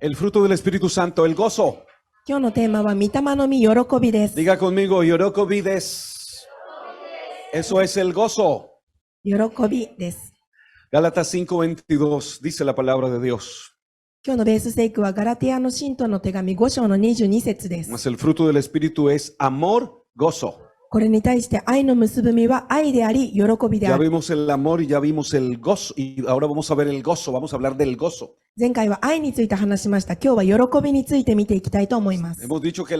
El fruto del Espíritu Santo, el gozo. 今日のテーマは、御霊の実、喜びです。 Diga conmigo, yorokobi des. Eso es el gozo. 喜びです。 Gálatas 5:22 dice la palabra de Dios. 今日のベース聖句は、ガラティアの信徒の手紙5章の22節です。 Mas el fruto del Espíritu es amor, gozo. これに対して愛の結ぶ実は愛であり、喜びで Ya ある。 vimos el amor y ya vimos el gozo. Y ahora vamos a ver el gozo. Vamos a hablar del gozo. 前回は愛について話しました。今日は喜びについて見ていきたいと思います。 Hemos dicho que,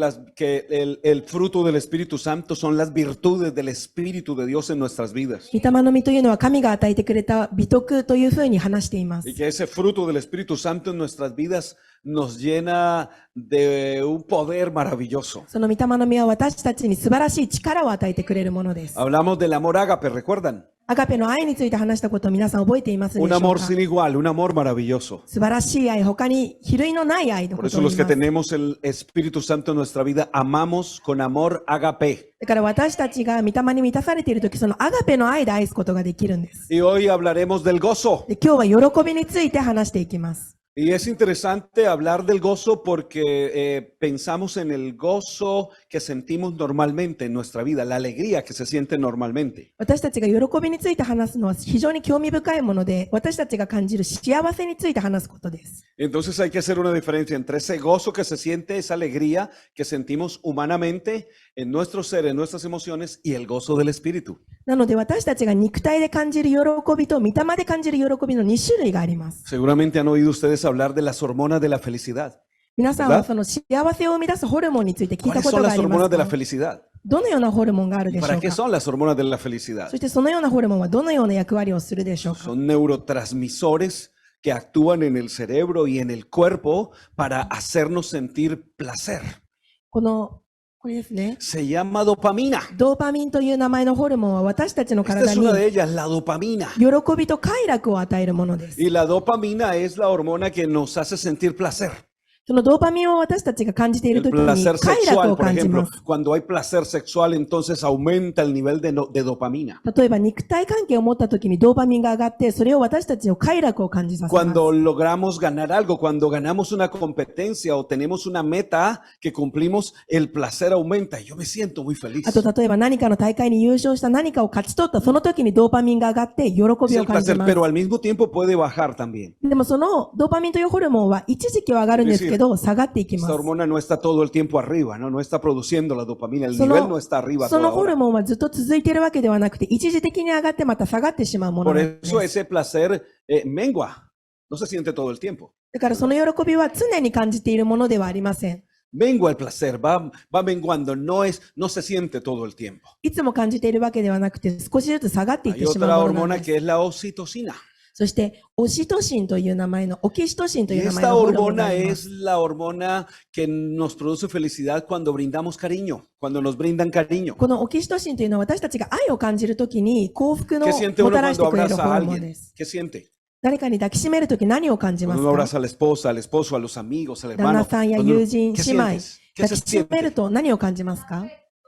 el fruto del Espíritu Santo son las virtudes del Espíritu de Dios en nuestras vidas. 御霊の実というのは神が与えてくれた美徳というふうに話しています。 Y que ese fruto del Espíritu Santo en nuestras vidas nos llena de un poder maravilloso. その御霊の実は私たちに素晴らしい力を与えてくれるものです。 Hablamos del amor ágape, ¿recuerdan? アガペの愛について話したことを皆さん覚えていますでしょ Un う amor か。 sin igual, un amor maravilloso. 素晴らしい愛、他に比類のない愛の Por こと eso を言 los い que ます。 tenemos el Espíritu Santo en nuestra vida amamos con amor ágape. だから私たちが御霊に満たされているとき、そのアガペの愛で愛すことができるんです。 Y hoy hablaremos del gozo. で、今日は喜びについて話していきます。 Y es interesante hablar del gozo porque pensamos en el gozo que sentimos normalmente en nuestra vida, la alegría que se siente normalmente. 私たちが喜びについて話すのは非常に興味深いもので、私たちが感じる幸せについて話すことです。 Entonces hay que hacer una diferencia entre ese gozo que se siente, esa alegría que sentimos humanamente en nuestro ser, en nuestras emociones y el gozo del Espíritu. なので私たちが肉体で感じる喜びと御霊で感じる喜びの2種類があります。 Seguramente han oído ustedes hablar de las hormonas de la felicidad. 皆さんはその幸せを生み出すホルモンについて聞いた ¿Cuáles こ son とが las ありま hormonas す de la か？ felicidad? どのようなホルモンがあるでしょ ¿Para う qué か？ son las hormonas de la felicidad? そしてそのようなホルモンはどのような役割をするでしょうか？ Son neurotransmisores que actúan en el cerebro y en el cuerpo para hacernos sentir placer. これですね。 Se llama dopamina. ドーパミンという名前のホルモンは私たちの Esta 体 es に una de ellas, la dopamina. 喜びと快楽を与えるものです。 Y la dopamina es la hormona que nos hace sentir placer. そのドーパミンを私たちが感じている El ときに placer 快楽 sexual, を por 感じ ejemplo, ます。 cuando hay placer sexual, entonces aumenta el nivel de dopamina. 例えば肉体関係を持ったときにドーパミンが上がって、それを私たちの快楽を感じさせます。 Cuando logramos ganar algo, cuando ganamos una competencia o tenemos una meta que cumplimos, el placer aumenta y yo me siento muy feliz. あと例えば何かの大会に優勝した何かを勝ち取ったその時にドーパミンが上がって喜び Es を el 感じ placer, ます。 pero al mismo tiempo puede bajar también. でもそのドーパミンというホルモンは一時期は上がるんですけど下がっていきま Esta す。 hormona no está todo el tiempo arriba, ¿no? No está produciendo la dopamina, el そ nivel no の está arriba そ toda のホル hora. モンはずっと続いているわけではなくて一時的に上がってまた下がってしまうもの Por なんです。 eso ese placer mengua, no se siente todo el tiempo. だからその喜びは常に感じているものではありません。 Mengua el placer, va menguando, no se siente todo el tiempo. いつも感じているわけではなくて少しずつ下がっていっ Hay てしま otra うものなん hormona です。 que es la oxitocina. そしてオシトシンという名前のオキシトシンと Y いう名前 esta のホルモンが hormona ありま es す。 la hormona que nos produce felicidad cuando brindamos cariño, cuando nos brindan cariño. このオキシトシンというのは私たちが愛を感じるときに幸福の ¿Qué siente も uno たらして cuando くれる abraza ホ a ルモン alguien? です。 ¿Qué siente? 誰かに抱きしめるとき何を感じま Cuando す uno か？ abraza a la esposa, al esposo, a los amigos, al 旦 hermano. 那さんや Cuando 友 uno- 人、 ¿Qué 姉妹、 sientes? ¿Qué 抱 se きしめる siente? と何を感じますか？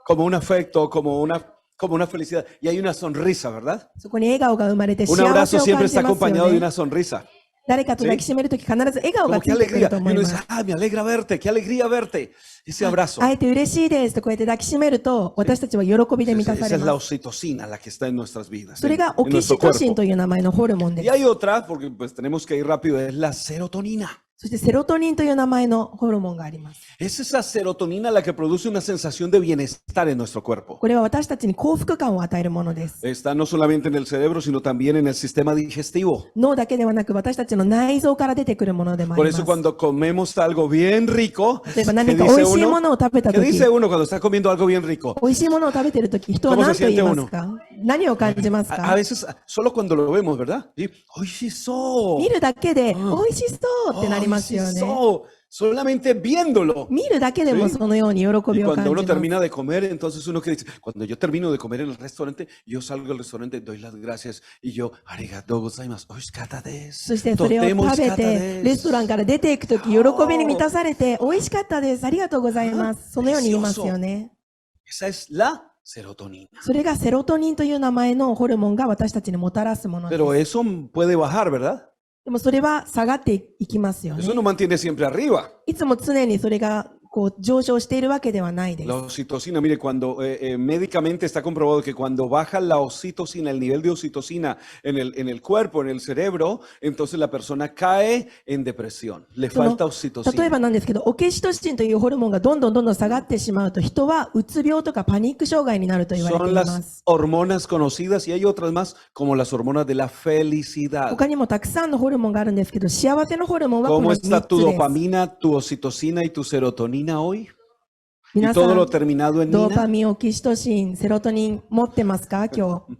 Como un afecto, como una felicidad. Y hay una sonrisa, ¿verdad? そこに笑顔が生まれて Un 幸 abrazo せを siempre 感 está じます acompañado よ de ね。 una sonrisa. 誰かと抱きしめるとき必ず笑顔が Como つ qué いてくる alegría. と Y 思い uno ま dice, す。 me alegra verte, qué alegría verte. Ese abrazo. 会えて嬉しいですとこうやって抱きしめると私たちは喜びで満たさ Esa れ es la ます。 oxitocina la que está en nuestras vidas, それが en オキ nuestro シトシン cuerpo. という名前のホルモンで Y す。 hay otra, porque pues tenemos que ir rápido, es la serotonina. そしてセロトニンという名前のホルモンがあります。 Es esa serotonina la que produce una sensación de bienestar en nuestro cuerpo. これは私たちに幸福感を与えるものです。 Está no solamente en el cerebro, sino también en el sistema digestivo. 脳だけではなく私たちの内臓から出てくるものでもあり Por ます。 eso cuando comemos algo bien rico, 例えば ¿qué 何か美 dice 味しいも uno? のを食べた ¿Qué とき、 dice uno cuando está comiendo algo bien rico? 美味しいものを食べてるとき、人は何と言いますか？何を感じます A か？ veces, solo cuando lo vemos, ¿verdad? Sí. ¡Oishiso! 見るだけで、美 Ah. 味しそうってなりますよね。 ¡Oishiso! Solamente viéndolo. 見るだけでも Sí. そのように喜 Y びを cuando 感 uno じます。 termina de comer, entonces uno que dice, cuando yo termino de comer en el restaurante, yo salgo del restaurante, doy las gracias y yo, arigatou gozaimasu, oishikata そ desu. してそれを Totemo 食べ oishikata て、レストラン desu. から出ていくとき、喜びに満たされて、美味しかったです。ありがとうございます。そのように言いますよね。 Esa es la serotonina. それがセロトニンという名前のホルモンが私たちにもたらすものです。 Pero eso puede bajar, ¿verdad? でもそれは下がっていきますよね。 Eso no mantiene siempre arriba. いつも常にそれがこう上昇しているわけではないです。 La oxitocina, mire, cuando médicamente está comprobado que cuando baja la oxitocina, el nivel de oxitocina en el cuerpo, en el cerebro, entonces la persona cae en depresión. Le その falta 例え oxitocina. ばなんですけど、オキシトシンというホルモンがどんどん下がってしまうと、人はうつ病とかパニック障害になると言われて Son いま las す。 hormonas conocidas y hay otras más como las hormonas de la felicidad. 他にもたくさんのホルモンがあるんですけど、幸せのホルモンはこ ¿Cómo の está 3 tu つです。 dopamina, tu oxitocina y tu serotonina hoy? Y 皆さ todo lo ん、 terminado en ドーパ nina. ミン、オキシトシン、セロトニン持ってますか今日。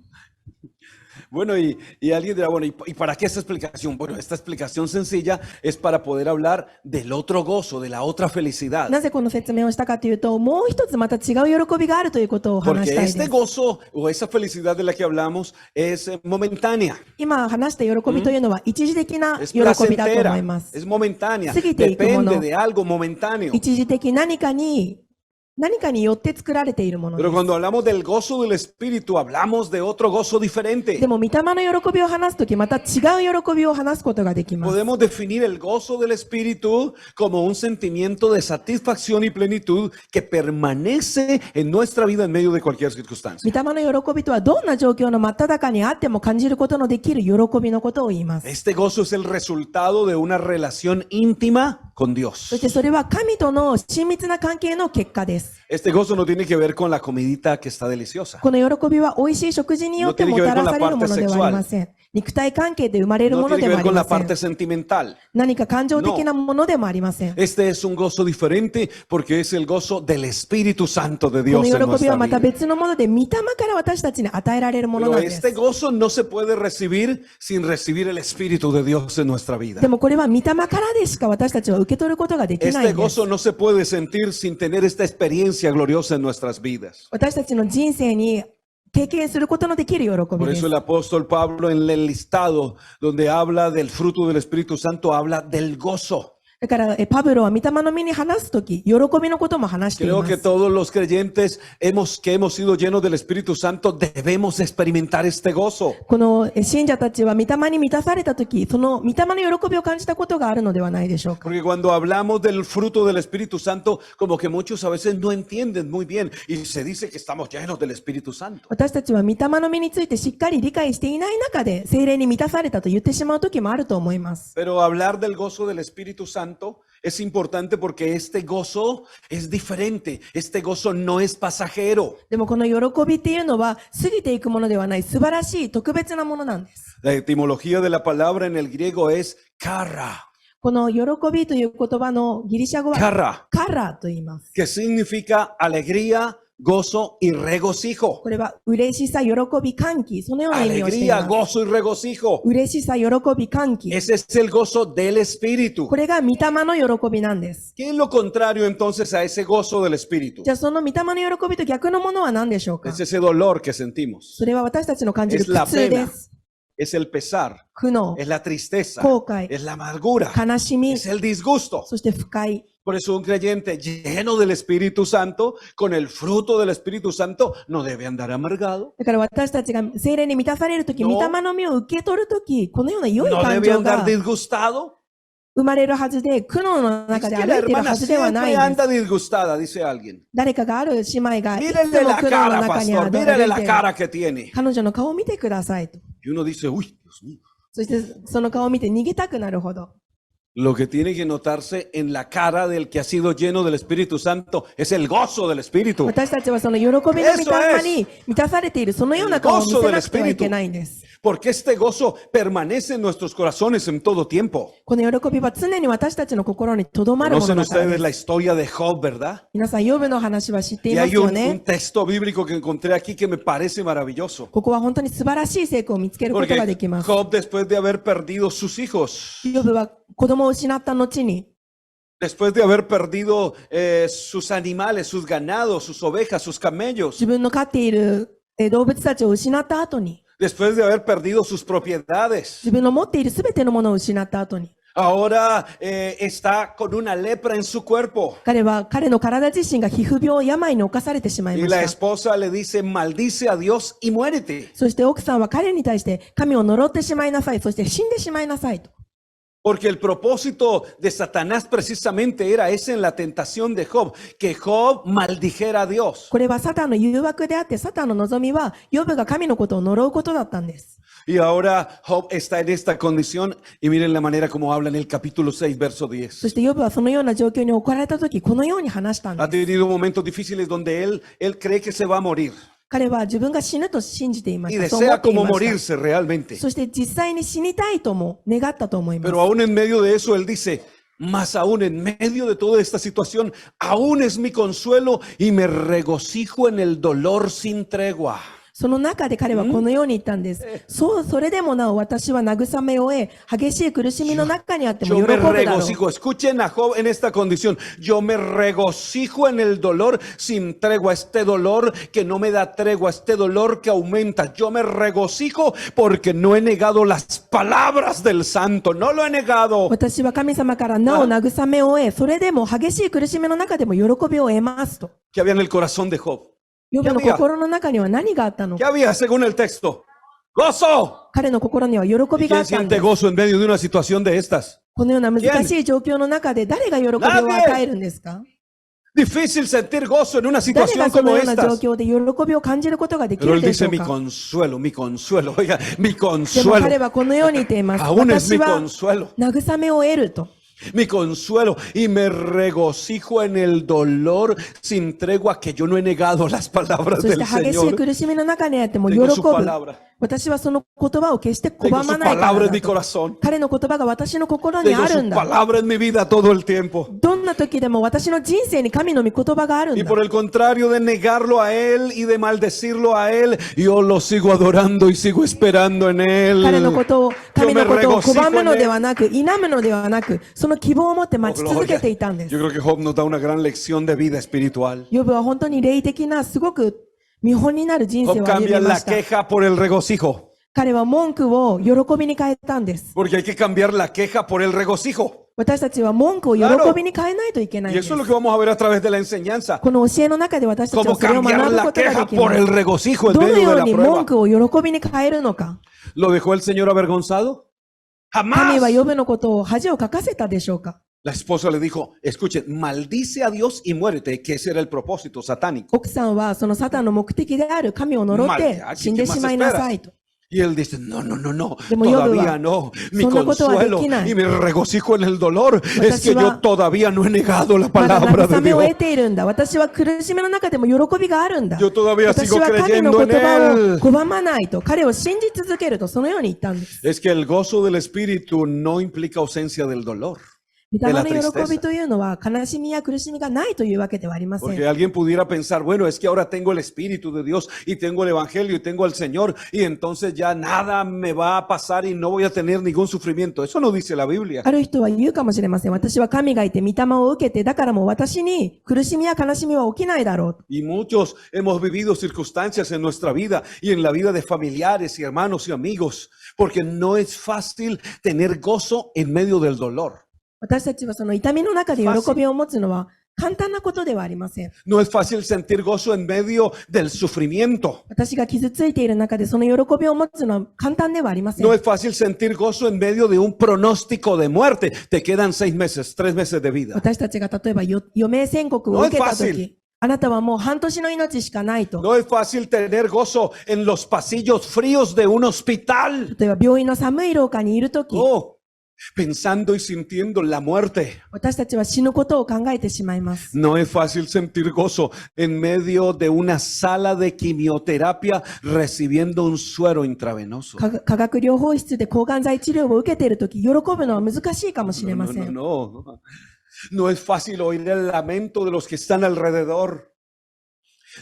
Bueno, y alguien dirá, bueno, ¿y para qué esta explicación? Bueno, esta explicación sencilla es para poder hablar del otro gozo, de la otra felicidad. なぜこの説明をしたかというと、もう一つまた違う喜びがあるということを話し Porque たいで este す。 gozo o esa felicidad de la que hablamos es momentánea, 今話した喜びというのは一時的な es 喜びだと思い placentera, ます es。momentánea, Seguite y cómo depende no. de algo momentáneo. 一時的何かによって作られているもので Pero す。 cuando hablamos del gozo del Espíritu, hablamos de otro gozo diferente. でも、御霊の喜びを話すとき、また違う喜びを話すことができます。 Podemos definir el gozo del Espíritu como un sentimiento de satisfacción y plenitud que permanece en nuestra vida en medio de cualquier circunstancia. 御霊の喜びとは、どんな状況の真っ只中にあっても感じることのできる喜びのことを言います。 Este gozo es el resultado de una relación íntima con そ Dios. してそれは神との親密な関係の結果です。 Este gozo no tiene que ver con la comidita que está deliciosa. この喜びは美味しい食事によってもたらされるものではありません。肉体関係で生まれる No もの tiene で que もあ ver り con ま la せん。 parte sentimental. 何か感情的なものでもありません。 Este es un gozo diferente porque es el gozo del Espíritu Santo de こ Dios の en 喜び nuestra はまた vida. 別のもので、御霊から私たちに与えられるもの Pero なんで este す。 gozo no se puede recibir sin recibir el Espíritu de Dios en nuestra vida. でもこれは御霊からでしか私たちは受け取ることができない Este んです。 gozo no se puede sentir sin tener esta experiencia gloriosa en nuestras vidas. 私たちの人生に経験することのできる喜び Por で eso す。 el apóstol Pablo en el listado donde habla del fruto del Espíritu Santo habla del gozo. だからパブロは御霊の身に話すとき、喜びのことも話してい Creo ま que す。 todos los creyentes que hemos sido llenos del Espíritu Santo debemos experimentar este gozo. この信者たちは御霊に満たされたとき、その御霊の喜びを感じたことがあるのではないでしょうか。 Porque cuando hablamos del fruto del Espíritu Santo, como que muchos a veces no entienden muy bien y se dice que estamos llenos del Espíritu Santo. 私たちは御霊の身についてしっかり理解していない中で、聖霊に満たされたと言ってしまうときもあると思います。 Pero hablar del gozo del Espíritu Santo es importante porque este gozo es diferente. Este gozo no es pasajero. でもこの喜びっていうのは過ぎていくものではない素晴らしい特別なものなんです。 La etimología de la palabra en el griego es kara, この喜びという言葉のギリシャ語は kara, カラと言います。 que significa alegría, gozo y regocijo. これは嬉しさ、喜び、歓喜、そのような意味をしてい Alegría, ます。 gozo y regocijo. 嬉しさ、喜び、歓喜。 Ese es el gozo del Espíritu. これが御霊の喜びなんです。 ¿Qué es lo contrario entonces a ese gozo del Espíritu? じゃあその御霊の喜びと逆のものは何でしょうか。 Es ese dolor que sentimos. それは私たちの感じる Es la 苦痛で pena. す。 Es el pesar. 苦悩、 Es la tristeza. 後悔、 Es la amargura. 悲しみ、 Es el disgusto. そして不快。 Por eso un creyente lleno del Espíritu Santo, con el fruto del Espíritu Santo, no debe andar amargado. だから私たちが聖霊に満たされるとき、 No. 御霊の実を受け取るとき、このような良い No 感 debe 情 andar が disgustado. 生まれるはずで、苦悩の Es 中で que 歩 la いている hermana はずではない siempre んです。 anda disgustada, dice alguien. 誰かがある姉妹が、いつ Mírenle も la 苦悩の cara, 中に pastor. 歩い Mírale la ている。 cara que tiene. 彼女の顔を見てくださいと。 Y uno dice, uy, Dios mío. そしてその顔を見て逃げたくなるほど。 Lo que tiene que notarse en la cara del que ha sido lleno del Espíritu Santo es el gozo del Espíritu. 私たちはその喜びの御霊に満たされている、そのような顔を見せなくてはいけないんです。 Porque este gozo permanece en nuestros corazones en todo tiempo. この喜びは常に私たちの心に留まるもの Conocen だからで ustedes す。 la historia de Job, ¿verdad? 皆さん、ヨブの話は知ってい Y ます hay よ un ね。 texto bíblico que encontré aquí que me parece maravilloso. ここは本当に素晴らしい成功を見つけることがで Porque きます。 Job, después de haber perdido sus hijos, ヨブは子供を失った後に、 después de haber perdido sus animales, sus ganados, sus ovejas, sus camellos, 自分の飼っている動物たちを失った後に、 después de haber perdido sus propiedades, 自分の持っているすべてのものを失った後に、 ahora está con una lepra en su cuerpo. 彼の体自身が皮膚病、病に侵されてしまい Y ま la した。 esposa le dice, maldice a Dios y muérete. そして奥さんは彼に対して神を呪ってしまいなさい、そして死んでしまいなさいと。Porque el propósito de Satanás precisamente era ese en la tentación de Job, que Job maldijera a Dios. これはサタンの誘惑であって、サタンの望みは、ヨブが神のことを呪うことだったんです。Y ahora Job está en esta condición y miren la manera como habla en el capítulo 6, verso 10. そしてヨブはそのような状況に置かれたとき、このように話したん Ha です。 tenido momentos difíciles donde él cree que se va a morir 彼は自分が死ぬと信じていま y した。そう思 desea ってい como ました。 morirse realmente. そして実際に死にたいとも願ったと思います。 Pero aún en medio de eso él dice, más aún en medio de toda esta situación, aún es mi consuelo y me regocijo en el dolor sin tregua. その中で彼はこのように言ったんです。それでもなお私は慰めを得、激しい苦しみの中にあっても Yo 喜 me ぶだろう。 regocijo, escuchen a Job en esta condición, yo me regocijo en el dolor sin tregua, este dolor que no me da tregua, este dolor que aumenta, yo me regocijo porque no he negado las palabras del santo, no lo he negado. 私は神様からなお慰めを得、それでも激しい苦しみの中でも喜びを得ますと。 ¿Qué había en el corazón de Job? ヨブの心の中には何があったの ¿Qué か。 había según el texto? ¡Gozo! 彼の心には喜びがあ ¿Quién ったんで siente す。 gozo en medio de una situación de estas? このような難しい状況の中で誰が喜びを与えるんですか？ Difícil sentir gozo en una 誰 situación がその como ような状 estas. 況で喜びを感じることができ Pero る él でし dice ょう mi か？ consuelo, mi consuelo. Oiga, mi でも consuelo. 彼はこのように言っています。 Aún es 私 mi は consuelo. 慰めを得ると。 Mi consuelo y me regocijo en el dolor sin tregua que yo no he negado las palabras そし del て激しい Señor. 苦しみの中にあっても喜 Tengo su ぶ。 palabra. 私はその言葉を決して拒 Tengo ま su ないから palabra en だ mi と。 corazón. 彼の言葉が私の心に Tengo ある su んだ。 palabra en mi vida todo el tiempo. どんな時でも私の人生に神の御言葉があるん Y だ。 por el contrario de negarlo a Él y de maldecirlo a Él, yo lo sigo adorando y sigo esperando en 彼の Él. ことを、 Yo 神 me のことを regocijo 拒む en ので Él. はなく、否むのではなく、その希望を持って Oh, 待ち続 gloria. けていたんで Yo す。 creo que Job nos da una gran lección de vida espiritual. ヨブは本当に霊的なすごく見本になる人生 Job を歩み cambia ま la した。 queja por el regocijo. 彼は文句を喜びに変えたんです。 Porque hay que cambiar la queja por el regocijo. 私たちは文句を喜びに変えないといけないん Y です。 eso es lo que vamos a ver a través de la enseñanza. この教えの中で私たちは Cómo それを cambiar 学ぶ la ことが queja でき por ま el す。 regocijo en どの medio よ de う la に prueba. 文句を喜びに変えるのか。 ¿Lo dejó el Señor avergonzado? 神 Jamás. はヨブのことを恥をかかせたでしょうか。 La esposa le dijo, escuchen, maldice a Dios y muérete, que ese era el propósito satánico. 奥さんはそのサタンの目的である神を呪って死んでしまいなさいと。 Y él dice, no, no, no, no, De mo yobu todavía wa, no. Mi そんなことはできない。 consuelo y mi regocijo en el dolor es que 私は yo todavía no he negado la まだ palabra de 慰めを Dios. 得ているんだ。私は苦しみの中でも喜びがあるんだ。 Yo todavía 私 sigo は神の creyendo 言 en 葉を él. 拒まないと、彼を信じ続けると、そのように言ったんです。 Es que el gozo del Espíritu no implica ausencia del dolor. 御霊の喜びというのは悲しみや苦しみがないというわけではありませ Porque ん。 alguien pudiera pensar, bueno, es que ahora tengo el Espíritu de Dios y tengo el Evangelio y tengo al Señor y entonces ya nada me va a pasar y no voy a tener ningún sufrimiento. Eso no dice la Biblia. ある人は言うかもしれません。私は神がいて御霊を受けて、だからもう私に苦しみや悲しみは起きないだろう。 Y muchos hemos vivido circunstancias en nuestra vida y en la vida de familiares y hermanos y amigos, porque no es fácil tener gozo en medio del dolor. 私たちはその痛みの中で喜びを持つのは簡単なことではありません。 No es fácil sentir gozo en medio del sufrimiento. 私が傷ついている中でその喜びを持つのは簡単ではありません No。es fácil sentir gozo en medio de un pronóstico de muerte. Te quedan 6 meses, 3 meses de vida. 私たちが例えば余命宣告を受けた No es と fácil. き、あなたはもう半年の命しかないと。 No es fácil tener gozo en los pasillos fríos de un hospital. 例えば病院の寒い廊下にいるとき、 Oh, pensando y sintiendo la muerte. 私たちは死ぬことを考えてしまいます。 No es fácil sentir gozo en medio de una sala de quimioterapia recibiendo un suero intravenoso. 化学療法室で抗がん剤治療を受けているとき、喜ぶのは難しいかもしれません。 No. No es fácil oír el lamento de los que están alrededor.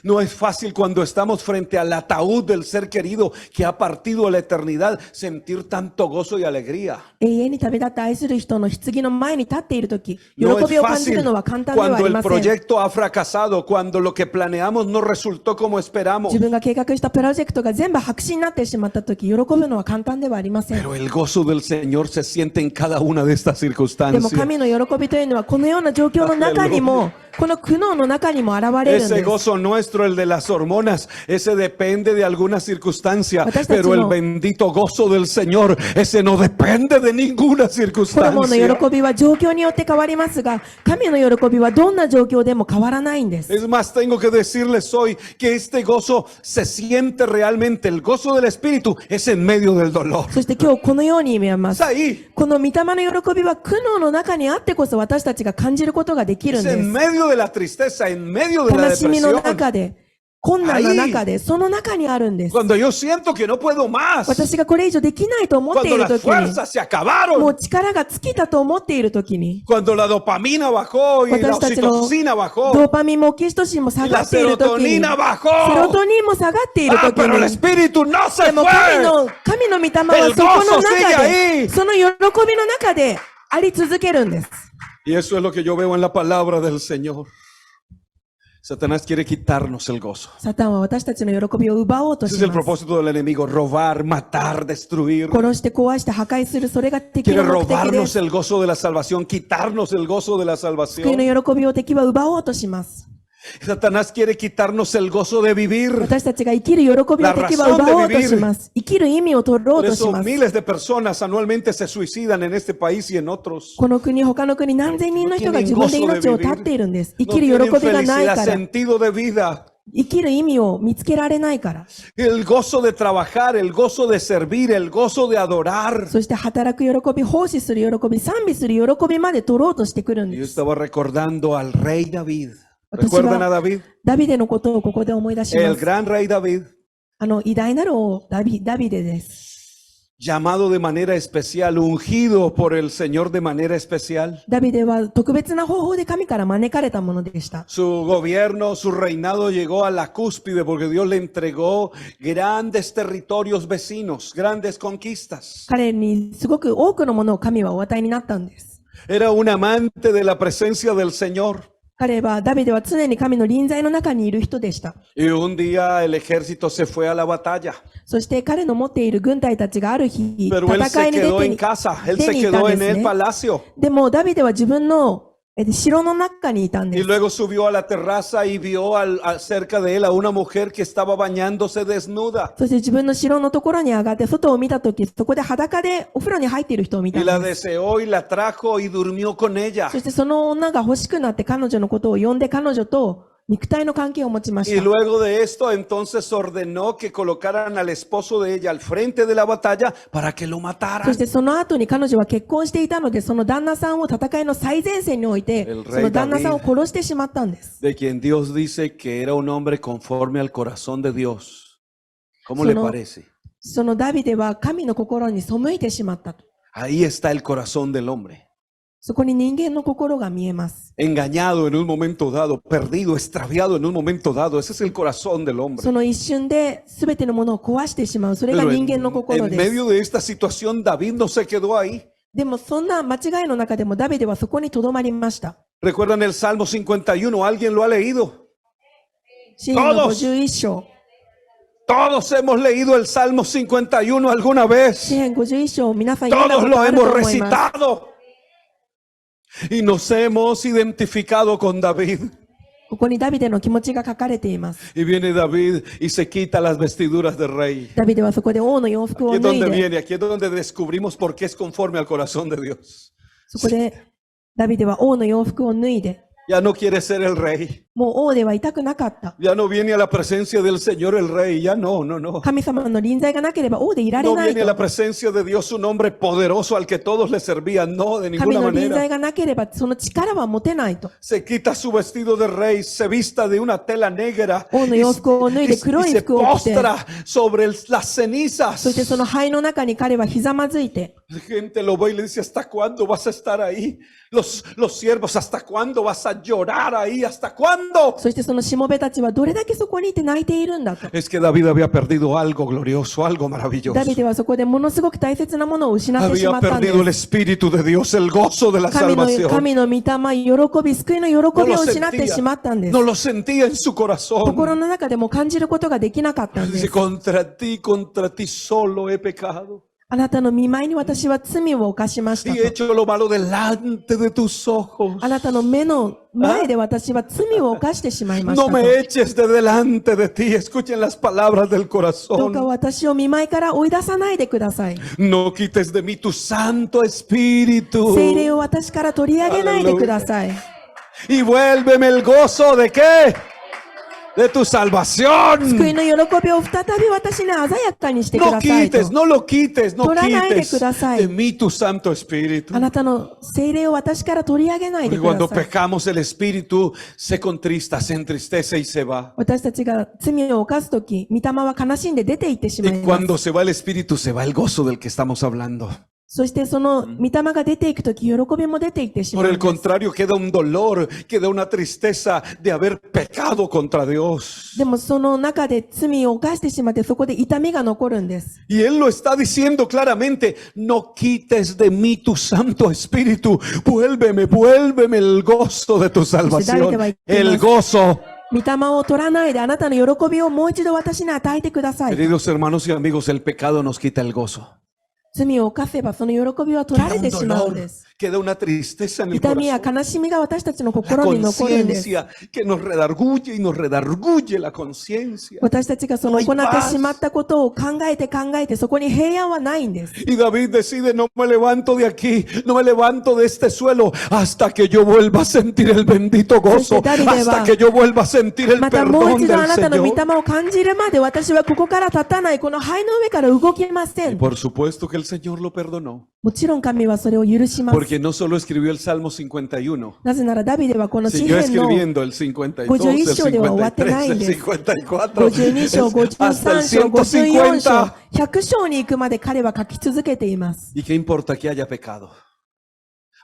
No es fácil cuando estamos frente al ataúd del ser querido que ha partido a la eternidad sentir tanto gozo y alegría. 永遠に旅立って愛する人の棺の前に立っているとき、喜 No es びを感じる fácil のは簡単ではあ cuando り el ません。 proyecto ha fracasado, cuando lo que planeamos no resultó como esperamos. 自分が計画したプロジェクトが全部白紙になってしまったとき、喜ぶのは簡単ではありません。 Pero el gozo del Señor se siente en cada una de estas でも circunstancias. 神の喜びというのはこのような状況の中にもこの苦悩の中にも現れるん Ese です。 gozo nuestro, el de las hormonas, ese depende de alguna circunstancia, Watashi pero el no. bendito gozo del Señor, ese no depende de ninguna ホルモンの circunstancia. 喜びは状況によって変わりますが、神の喜びはどんな状況でも変わらないんです。 Es más, tengo que decirles hoy que este gozo se siente realmente, el gozo del Espíritu es en medio del dolor. そして今日このように言えま Es す。 ahí, この御霊の喜びは苦悩の中にあってこそ私たちが感じることができる es んで en す。 medio de la tristeza, en medio de la 悲しみの depresión. 中で、困難の中で、その中にあるんです。 Cuando yo siento que no puedo más, 私がこれ以上できないと思ってい cuando る las ときに、 fuerzas se も acabaron, う力が尽きたと思っているときに、 cuando la dopamina bajó y la 私たちの oxitocina ド bajó, ーパミンもオキシトシンも下 y が la っているときに、セ serotonina ロ bajó. トニンも下がっている Ah, とき pero el に、 Espíritu no se でも fue. 神の御霊は El そこの gozo sigue 中 ahí. で、その喜びの中であり続けるんです。 Y eso es lo que yo veo en la palabra del Señor. Satanás quiere quitarnos el gozo. サタンは私たちの喜びを奪おうと Ese し es el ます。 propósito del enemigo, robar, matar, destruir. 殺して壊して破壊する、それが敵 Quiere の目的で robarnos す。 el gozo de la salvación, quitarnos el gozo de la 救い salvación. の喜びを敵は奪おうとします。 Satanás quiere quitarnos el gozo de vivir. 私たちが生きる喜びを敵は奪おうとします。生きる意味を取ろ Por うとし eso ます。 miles de personas anualmente se suicidan en este país y en otros. この国、他の国、何千人の人が自分で命を絶っているんです。生 No きる tienen 喜びがない felicidad, から。 sentido de vida. 生きる意味を見つけられないから。 El gozo de trabajar, el gozo de servir, el gozo de adorar. そして働く喜び、奉仕する喜び、賛美する喜びまで取ろうとしてくるん Yo です。 estaba recordando al rey David. 私 ¿Recuerdan a は David? ダビデのことをここで思い出しま El す。 gran rey David, 偉大なる王ダビデです。 llamado de manera especial, ungido por el Señor de manera especial. ダビデは特別な方法で神から招かれたものでした。 Su gobierno, su reinado llegó a la cúspide porque Dios le entregó grandes territorios vecinos, grandes conquistas. 彼にすごく多くのものを神はお与えになったんです。 Era un amante de la presencia del Señor. ダビデは常に神の臨在の中にいる人でした。 Y un día el ejército se fue a la batalla, そして彼の持っている軍隊たちがある日、 pero él 戦 se いに quedó 出 en て casa, él 出 se に行った quedó ん en です el ね。 palacio. でもダビデは自分の城の中にいたん Y です。 luego subió a la terraza y vio cerca de él a una mujer que estaba bañándose desnuda. そして自分の城のところに上がって外を見たとき、そこで裸でお風呂に入っている人を見た Y ん la です。 deseó y la trajo y durmió con ella. そしてその女が欲しくなって彼女のことを呼んで彼女と肉体の関係を持ちまし Y た。 luego de esto entonces ordenó que colocaran al esposo de ella al frente de la batalla para que lo そ mataran. してその後に彼女は結婚していたので、その旦那さんを戦いの最前線に置いて El、rey その旦那さんを殺してしまったんです。 De quien Dios dice que era un hombre conforme al corazón de Dios. ¿Cómo le Sonó- parece? そのダビデは神の心に背いてしまったと。 Ahí está el corazón del hombre. そこに人間の心が見えます。 Engañado en un momento dado, perdido, extraviado en un momento dado. Ese es el corazón del hombre. その一瞬で全てのものを壊してしまう。それが Pero 人間の心 en です。 medio de esta situación, David no se quedó ahí. でもそんな間違いの中でもダビデはそこに留まりました。 ¿Recuerdan el Salmo 51? ¿Alguien lo ha leído? 詩篇の51章。 Todos hemos leído el Salmo 51 alguna 詩 vez. 篇51章、皆さん読んだ Todos こと lo あると hemos 思います。 recitado. Y nos hemos identificado con David. ここにダビデの気持ちが書かれています。 Y viene David y se quita las vestiduras de rey. ダビデはそこで王の洋服 Aquí を es 脱い donde で、 viene, aquí es donde descubrimos por qué es conforme al corazón de Dios. そこでダビデは王の洋服を脱いで、 Ya no quiere ser el rey. もう王ではいたくなかった。 Ya no viene a la presencia del Señor el rey. Ya no, no, no. 神様の臨在がなければ王でいられ No ない viene a la と。 presencia de Dios un hombre poderoso al que todos le servían. No, de 神 ninguna の臨 manera. 在がなければその力は持てないと。 Se quita su vestido de rey, se vista de una tela negra Oh, no, y, yo fuego, no, y de y黒い se 服を着て、 postra sobre las cenizas. そしてその灰の中に彼はひざまずいて、 La gente lo ve y le dice, ¿hasta cuándo vas a estar ahí? Los siervos, ¿hasta cuándo vas a llorar ahí? ¿Hasta cuándo? そしてそのしもべたちはどれだけそこにいて泣いているんだと。 Es que David había perdido algo glorioso, algo maravilloso. ダビデはそこでものすごく大切なものを失ってしま Había ったんで perdido el す。 Espíritu de Dios, el gozo de la 神 salvación. の御霊、喜び、救いの喜 No び lo を失ってしまったんです。 no lo sentía en su 心 corazón. の中でも感じることができなかったんで Dice, す。 contra ti solo he pecado. あなたの見舞いに私は罪を犯しました y と。 he hecho lo malo delante de tus ojos. あなたの目の前で私は罪を犯してしまいました No と。 me eches de delante de ti. Escuchen las palabras del どうか corazón. 私を見舞いから追い出さないでください。 No quites de mí tu Santo Espíritu. 聖霊を私から取り上げないでください。 Y vuélveme el gozo de qué? De tu salvación. 救いの喜びを再び私に鮮やかにしてく No ださいと。 quites, no lo quites, no 取らないで quites ください。 de mí tu Santo Espíritu. あなたの聖霊を私から取り上げないで Porque くだ cuando さい。 pecamos el Espíritu se contrista, se entristece y se va. 私たちが罪を犯すとき、御霊は悲しんで出て行ってしまい Y ます。 cuando se va el Espíritu se va el gozo del que estamos hablando. そしてその御霊が出ていくとき、喜びも出て行ってしま Por う el んです。 contrario, queda un dolor, queda una tristeza de haber pecado contra Dios. でもその中で罪を犯してしまって、そこで痛みが残るんです。 Y Él lo está diciendo claramente, no quites de mí tu Santo Espíritu, vuélveme el gozo de tu salvación, el gozo. 御霊を取らないで、あなたの喜びをもう一度私に与えてください。 Queridos hermanos y amigos, el pecado nos quita el gozo. 罪を犯せばその喜びは取ら Queda れ un てしまうん dolor, です。 queda una tristeza en el 痛みや corazón. 悲しみが私たちの La 心に残るんです。 conciencia que nos redarguye y nos redarguye la conciencia. 私たちがその行ってしまったことを考えて、そこに平安はないんです。 Y David decide, no me levanto de aquí, no me levanto de este suelo hasta que yo vuelva a sentir el bendito gozo, hasta que yo vuelva a sentir el またもう perdón 一度あ del なたの御 Señor. 霊を感じるまで私はここから立たない、この灰の上から動きませ Y ん。 por supuesto que el Señor lo perdonó, もちろん神はそれを許します。 porque no solo escribió el Salmo 51, なぜならダビデはこの詩 siguió 篇の escribiendo el 52, el 51章では終わってないん 53, で el す。 54, 52章、 hasta el 53章、54章、 150. 100章に行くまで彼は書き続けています。 ¿Y qué importa que haya pecado?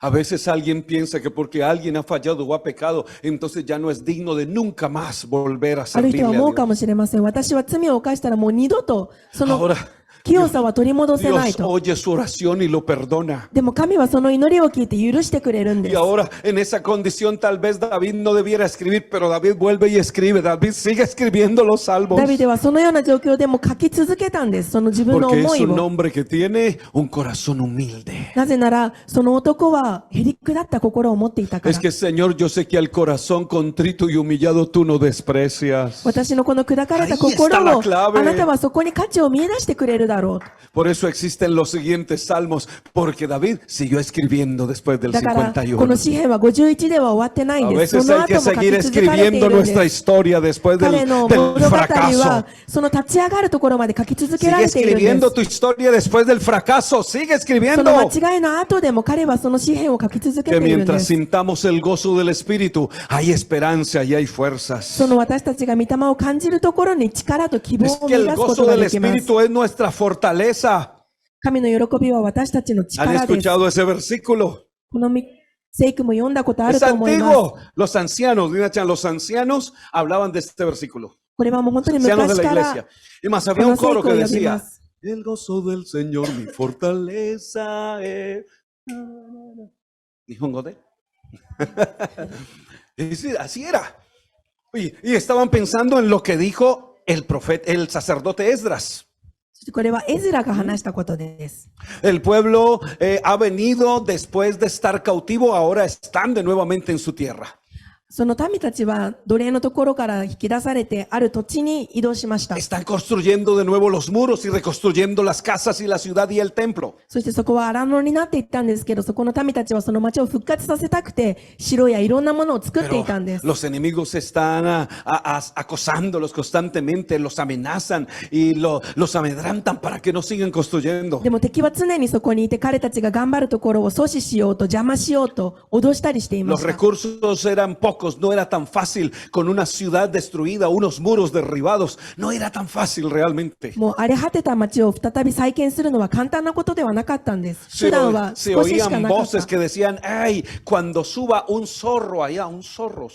A veces alguien piensa que porque alguien ha fallado o ha pecado, entonces ya no es digno de nunca más volver a ある人 servirle は a 思うか Dios. もしれません。私は罪を犯したらもう二度とその Ahora, 清さは取り戻せない Dios と。 oye su oración y lo perdona. でも神はその祈りを聞いて許してくれるんで Y す。 ahora en esa condición tal vez David no debiera escribir, pero David vuelve y escribe. David sigue escribiendo los salmos. ダビデはそのような状況でも書き続けたんです。その自分の Porque 思 es い un を。 hombre que tiene un corazón humilde. なぜなら、その男はへりくだった心を持っていたか Es ら。 que Señor, yo sé que al corazón contrito y humillado tú no desprecias. 私のこの砕かれた Ahí está 心 la を、 clave. あなたはそこに価値を見出してくれるだろう。 Por eso existen los siguientes salmos, porque David siguió escribiendo después del だから、こ 51. の詩篇は51では終わってないん A です。そ veces の hay 後 que も書 seguir き続かれてい escribiendo るん nuestra です。 historia después 彼の del 物語 fracaso. は、その立ち上がるところまで書き続けら Sigue れているんで escribiendo す。 tu historia después del fracaso. Sigue その escribiendo. 間違いの後でも彼はその詩篇を書き続け Que ているんで mientras す。 sintamos el gozo del Espíritu, hay esperanza y hay fuerzas. その私たちが御霊を感じるところに力と希望 Es を que 見 el 出すこ gozo とが del できます。 Espíritu es nuestra fortaleza. 神の喜びは私たちの ¿Han 力です。 escuchado ese versículo? この聖句も読んだことある Es と思います。 antiguo. Los ancianos, Dinachan, los ancianos hablaban de este versículo. これはもう本当に Ancianos de 昔 la から iglesia. Y más, había un この聖 coro 句を que 読みま decía, す。 el gozo del Señor, mi fortaleza es. Nihongo de. Así era. Y estaban pensando en lo que dijo el profeta, el sacerdote Esdras. これはエズラが話したことです。 El pueblo ha venido después de estar cautivo, ahora están de nuevamente en su tierra. その民たちは奴隷のところから引き出されてある土地に移動しました。 Están construyendo de nuevo los muros y reconstruyendo las casas y la ciudad y el templo. そしてそこは荒野になっていったんですけど、そこの民たちはその町を復活させたくて、城やいろんなものを作ってい Pero たんです。 los enemigos están acosándolos constantemente, los amenazan y los amedrantan para que no sigan construyendo. でも敵は常にそこにいて彼たちが頑張るところを阻止しようと邪魔しようと脅したりしていま Los した。 recursos eran pocos, no era tan fácil con una ciudad destruida, unos muros derribados, no era tan fácil realmente. もう荒れ果てた町を再び再建するのは簡単なことではなかったんです。 Se, 手段は se 少ししか oían なかっ voces た。 que decían, ay, cuando suba un zorro allá, un zorro,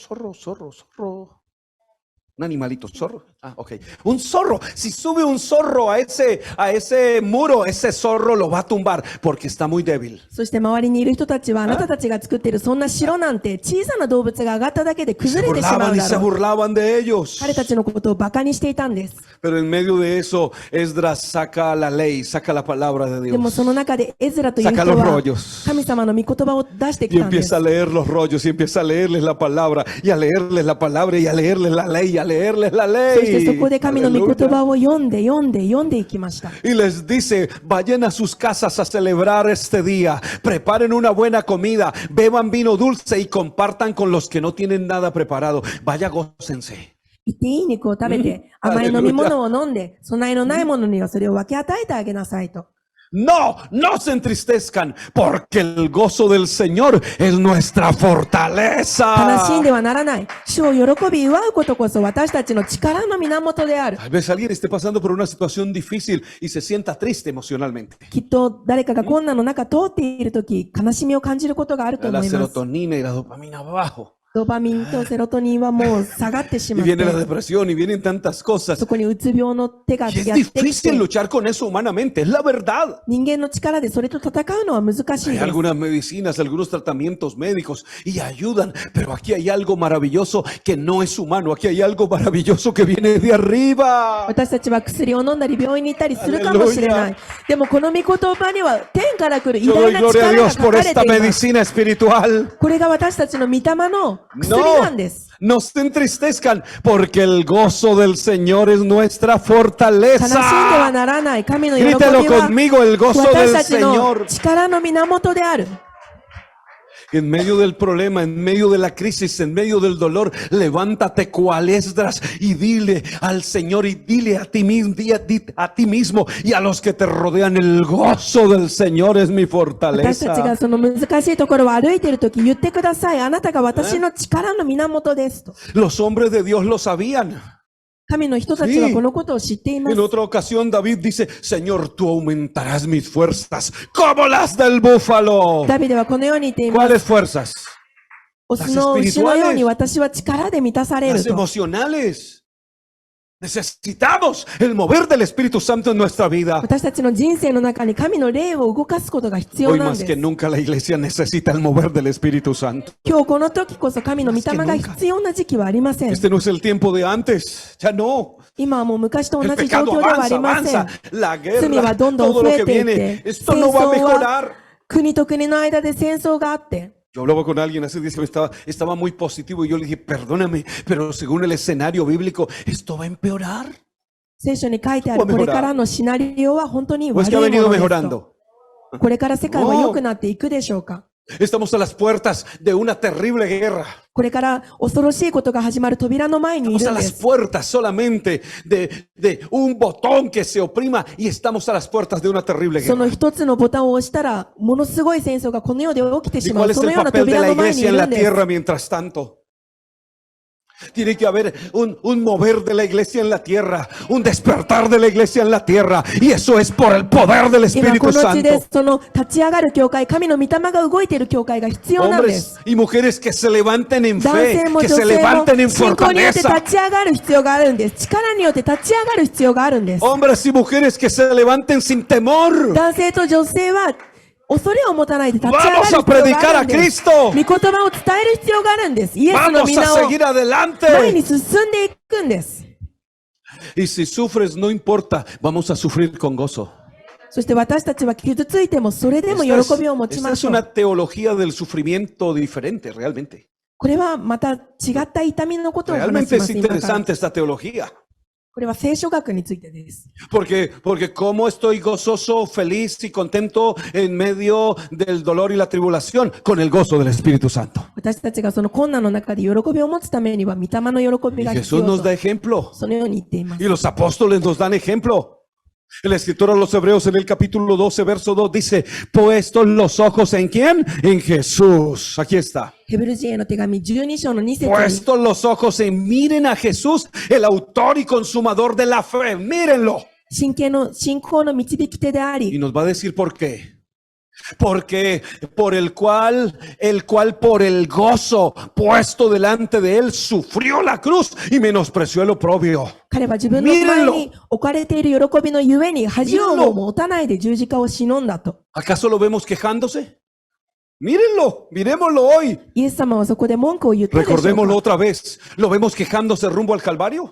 un animalito zorro. Ah, ok. Un zorro. Si sube un zorro a ese muro, ese zorro lo va a tumbar porque está muy débil. そして周りにいる人たちはあなたたちが作っているそんな城なんて小さな動物が上がっただけで Se 崩れてしま burlaban う y だ se ろう。 burlaban de ellos. 彼たちのことをバカにしていたんです。 Pero en medio de eso, Esdras saca la ley, saca la palabra de でも Dios その中でエズラという人 Saca los は rollos 神様の御言葉を出してき y たんです empieza a。leer los rollos y empieza a leerles la palabra y a leerles la palabra y a leerles la ley y a leerles la そしてそ ley. こで神の御言 Aleluya. 葉を読んでいきました。 Y les dice, vayan a sus casas a celebrar este día, preparen una buena comida, beban vino dulce y compartan con los que no tienen nada preparado. Vaya, gócense. 言っていい肉を食べて、甘い飲み物を飲んで、備えのない者にはそれを分け与えてあげなさいと。 No, no se entristezcan, porque el gozo del Señor es nuestra 悲しん fortaleza. ではならない。主を喜び祝うことこそ私たちの力の源である。 Tal vez alguien esté pasando por una situación difícil y se sienta triste emocionalmente. きっと誰かが困難の中通っているとき、悲しみを感じることがあると La 思います。 serotonina y la dopamina abajo. ドパミンとセロトニンはもう下がってし Y まって viene la depresión y vienen tantas cosas. そこにうつ病の手が Y es やってき difícil て、 luchar con eso humanamente, es la verdad. 人間の力でそれと戦うのは難しい Hay です。 algunas medicinas, algunos tratamientos médicos y ayudan, pero aquí hay algo maravilloso que no es humano, aquí hay algo maravilloso que viene de arriba. 私たちは薬を飲んだり病院に行ったりするかもしれない。でもこの御言葉には天から来る偉 Yo 大 doy な gloria a 力が Dios 書 por かれて esta います。 medicina espiritual. これが私たちの御霊の薬なん No, です。 no se entristezcan, porque el gozo del Señor es nuestra 悲しんでは fortaleza. ならない神の喜び Grítelo は conmigo, el gozo 私 del たちの Señor. 力の源である。 En medio del problema, en medio de la crisis, en medio del dolor, levántate cual Esdras y dile al Señor y dile a ti mismo y a los que te rodean, el gozo del Señor es mi 私たちが fortaleza. その難しいところを歩いているとき言ってください。あなたが私の力の源ですと。 Los hombres de Dios lo sabían. 神の人たちはこのことを知っていま En す。 otra ocasión David dice, Señor, tú aumentarás mis fuerzas como las del búfalo. ダビデはこのように言っています。 ¿Cuáles fuerzas? オスの牛のように私は力で満たされる Las と。 emocionales. Necesitamos el mover del Espíritu Santo en nuestra vida. 私たちの人生の中に神の霊を動かすことが必要 Hoy なん más で que す。 nunca la iglesia necesita el mover del Espíritu Santo. 今日この時こそ神の御霊が必要な時期はありません。 Este no es el tiempo de antes. Ya no. 今はもう昔と同 El じ状 pecado 況ではあり avanza, ません avanza.。La 罪は guerra, どんどん todo 増 lo え que ていっ viene. て、 Esto 戦 no va a 争は mejorar. 国と国の間で戦争があって、 Yo hablaba con alguien hace días, estaba muy positivo y yo le dije, perdóname, pero según el escenario bíblico, esto va a empeorar. 聖書に書いてあるこれからのシナリオは本当に ¿O es 悪 que い ha も venido のですと。 mejorando? これから世界は良くなっていくでしょうか。 Estamos a las puertas de una terrible guerra. これから恐ろしいことが始まる扉の前にい Estamos る a んで las す。 puertas solamente de un botón que se oprima y estamos a las puertas de una terrible その guerra. 一つのボタンを押したら、ものすごい戦争がこの世で起きて ¿Y しま cuál う。 es その el ような papel de 扉 la の前にい iglesia en る la んです。 tierra mientras tanto? Tiene que haber un mover de la iglesia en la tierra, un despertar de la iglesia en la tierra, y eso es por el poder del 今こ Espíritu の地で Santo. その立ち上がる教会、神の御霊が動いている教会が必要なんで Hombres す。 y mujeres que se levanten en 男 fe, 性も que 女 se 性も levanten en 信仰によって fortaleza. 立ち上がる必要があるんです。力によって立ち上がる必要があるんです。 Hombres y mujeres que se levanten sin temor. 男性と女性は恐れを持たないで立ち上がる Vamos a 必要が predicar あ a るんです。 Cristo. 御言葉を伝える必要があるんです。イエスの Vamos 皆 a を seguir 前 adelante. に進んでいくんです。 Y si sufres, no importa, vamos a sufrir con gozo. そして私たちは傷ついてもそれでも Esta 喜びを持ち esta ま es しょ una う。 teología del sufrimiento diferente, realmente. これはまた違った痛みのことを話 Realmente しま es す。今から interesante esta teología. これは聖書学についてです。 Porque como estoy gozoso, feliz y contento en medio del dolor y la tribulación, con el gozo del Espíritu Santo. 私たちがその困難の中で喜びを持つためには、御霊の喜 Y びが必 Jesús 要 nos と da ejemplo. そのように言っています。 Y los apóstoles nos dan ejemplo. El escritor a los Hebreos en el capítulo 12, verso 2 dice, puestos los ojos ¿en quién? En Jesús. Aquí está. ヘブル人への手紙12章の2節に、 Puestos los ojos en, miren a Jesús, el autor y consumador de la fe. Mírenlo. 信仰の導き手であ Y り、 nos va a decir por qué. Porque el cual por el gozo puesto delante de él sufrió la cruz y menospreció el oprobio. 彼は自分の前に置かれている喜びのゆえに恥をも持たないで十字架を忍んだと。 ¿Acaso lo vemos quejándose? Mírenlo, miremoslo hoy. イエス様はそこで文句を言ったでしょう Recordémoslo か。 otra vez. ¿Lo vemos quejándose rumbo al Calvario?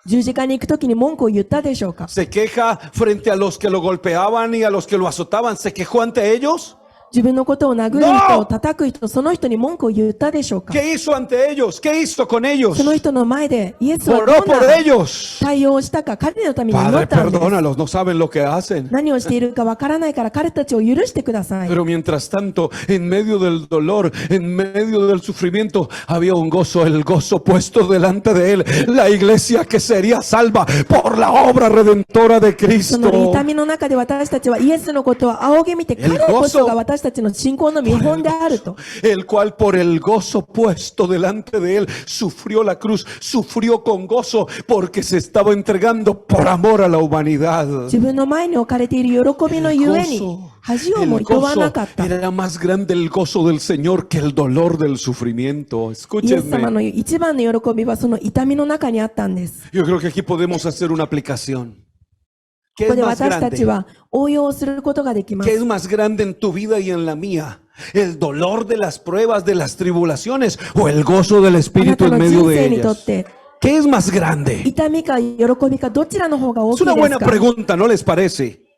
十字架に行くときに文句を言ったでしょうか。 ¿Se queja frente a los que lo golpeaban y a los que lo azotaban? ¿Se quejó ante ellos? 自分のことを殴る人を叩く人、その人に文句を言ったでしょうか。 ¿Qué hizo ante ellos? ¿Qué hizo con ellos? その人の前でイエスは Oró どん por な ellos. 対応をしたか、彼のために祈 Padre, ったんです。 perdónalos, no saben lo que hacen. 何をしているかわからないから彼たちを許してください。 Pero mientras tanto, en medio del dolor, en medio del sufrimiento, había un gozo, el gozo puesto delante de él, la iglesia que sería salva por la obra redentora de その Cristo. 痛みの中で私たちはイエスのことを仰ぎ見て、彼こそが私たちの信仰の見本であると。 El cual por el gozo puesto delante de él sufrió la cruz, sufrió con gozo porque se estaba entregando por amor a la humanidad. 自分の前に置かれている喜びのゆえに恥をも El いとわ gozo なかった。 era más grande el gozo del Señor que el dolor del sufrimiento. イエス様の Escúchenme. 一番の喜びはその痛みの中にあったんです。 Yo creo que aquí podemos hacer una aplicación. ¿Qué ここ es で más 私たち grande? は応用することができま ¿Qué es す。 más grande en tu vida y en la mía? ¿El dolor de las pruebas, de las tribulaciones o el gozo del あな Espíritu た en の medio 人 de 生にとっ ellas? て ¿Qué es más grande? 痛みか喜びかどちらの方が大 Es きい una です buena か？ pregunta, ¿no les parece?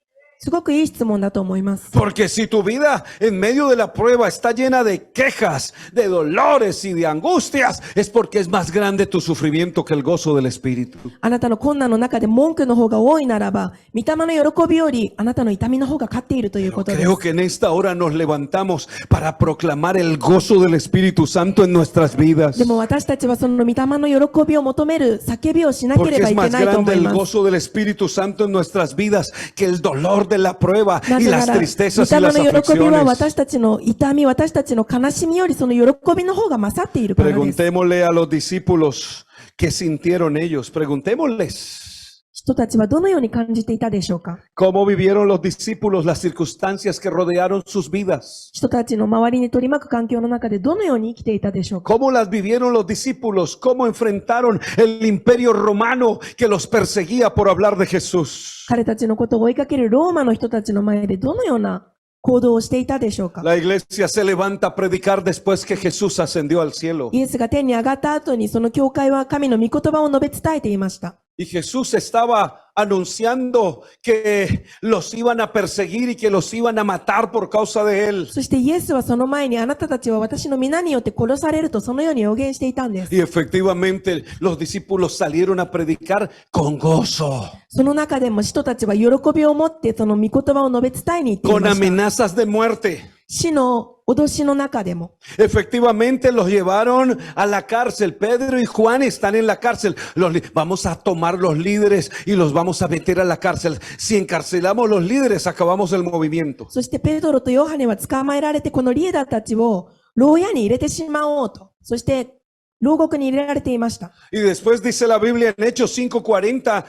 すごくいい質問だと思います。 Porque si tu vida en medio de la prueba está llena de quejas, de dolores y de angustias, es porque es más grande tu sufrimiento que el gozo del Espíritu. あなたの困難の中で文句の方が多いならば、御霊の喜びよりあなたの痛みの方が勝っているということです。 Creo que en esta hora nos levantamos para proclamar el gozo del Espíritu Santo en nuestras vidas. でも私たちはその御霊の喜びを求める叫びをしなけ Porque れば es いけ más ないと grande 思い el ます。 gozo del Espíritu Santo en nuestras vidas que el dolor de la prueba な y ぜな las ら、御 tristezas y 霊 las の喜びは aflicciones. 私たちの痛み、私たちの悲しみよりその喜びの方が勝っているからです。 Preguntémosle a los discípulos qué sintieron ellos. Preguntémosles. 人たちはどのように感じていたでしょうか？ ¿Cómo vivieron los discípulos las circunstancias que rodearon sus vidas? 人たちの周りに取り巻く環境の中でどのように生きていたでしょうか？ ¿Cómo las vivieron los discípulos? ¿Cómo enfrentaron el imperio romano que los perseguía por hablar de Jesús? 彼たちのことを追いかけるローマの人たちの前でどのような行動をしていたでしょうか？ La iglesia se levanta a predicar después que Jesús ascendió al cielo. イエスが天に上がった後にその教会は神の御言葉を述べ伝えていました。 Y Jesús estaba anunciando que los iban a perseguir y que los iban a matar por causa de él. そしてイエスはその前にあなたたちは私の皆によって殺されるとそのように予言していたんです。 Y efectivamente los discípulos salieron a predicar con gozo, その中でも人たちは喜びを持ってその御言葉を述べ伝えに行ってい con ました。 amenazas de muerte. 死の脅しの中でも。 Efectivamente los llevaron a la cárcel. Pedro y Juan están en la cárcel. Vamos a tomar los líderes y los vamos a meter a la cárcel. Si encarcelamos los líderes, acabamos el movimiento. そしてペトロとヨハネは捕まえられてこのリーダーたちを牢屋に入れてしまおうと。そして牢獄に入れられていました。 Y después dice la Biblia en Hechos 5:40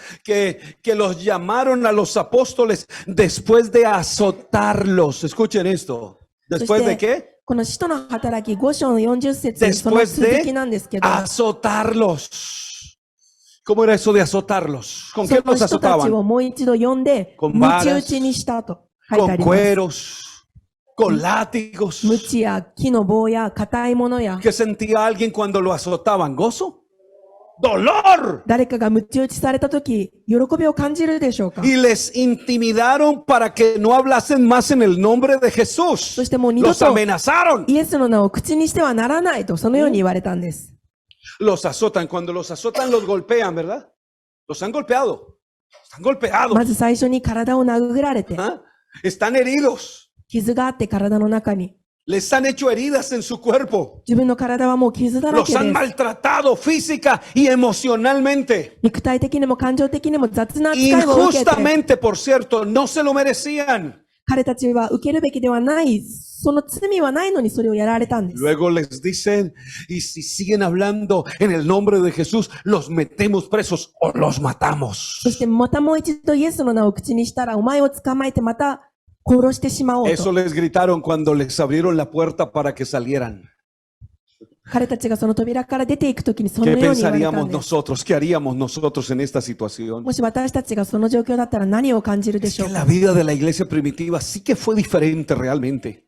que los llamaron a los apóstoles después de azotarlos. Escuchen esto. ¿Después de qué? この使徒の働き5章の40節にその Después 続き de なんですけど、 azotarlos. ¿Cómo era eso de azotarlos? ¿Con そ qué の los 人たちを azotaban? もう一度呼んで、 Con 鞭打ちにしたと書いてあ Con ります。 cueros, con látigos. 鞭や木の棒や硬いものや、 ¿Qué sentía alguien cuando lo azotaban? ¿Gozo? ¡Dolor! 誰かが鞭打ちされたとき、喜びを感じるでしょうか？ Y les intimidaron para que no hablasen más en el nombre de Jesús. そしてもう二度 Los と amenazaron. イエスの名を口にしてはならないと、そのように言われたんです。 Los azotan. Cuando los azotan, los golpean, ¿verdad? Los han golpeado. Están golpeados. まず最初に体を殴られて、 ¿Ah? Están heridos. 傷があって体の中に。 Les han hecho heridas en su cuerpo. 自分の体はもう傷だら Los けで han す。 maltratado física y emocionalmente. 肉体的にも感情的にも雑な扱いを受けて、 Injustamente, por cierto, no se lo merecían. 彼たちは受けるべきではない、その罪はないのにそれをやられたんです。 Luego les dicen, y si siguen hablando en el nombre de Jesús, los metemos presos o los matamos. そしてまたもう一度イエスの名を口にしたら、お前を捕まえてまた殺してしまおう Eso と。 les gritaron cuando les abrieron la puerta para que salieran. 彼たちがその扉から出ていくときにその ¿Qué ように言われた pensaríamos んです。 nosotros? ¿Qué haríamos nosotros en esta situación? もし私たちがその状況だったら何を感じるで Es しょ que う la か。 vida de la iglesia primitiva sí que fue diferente realmente.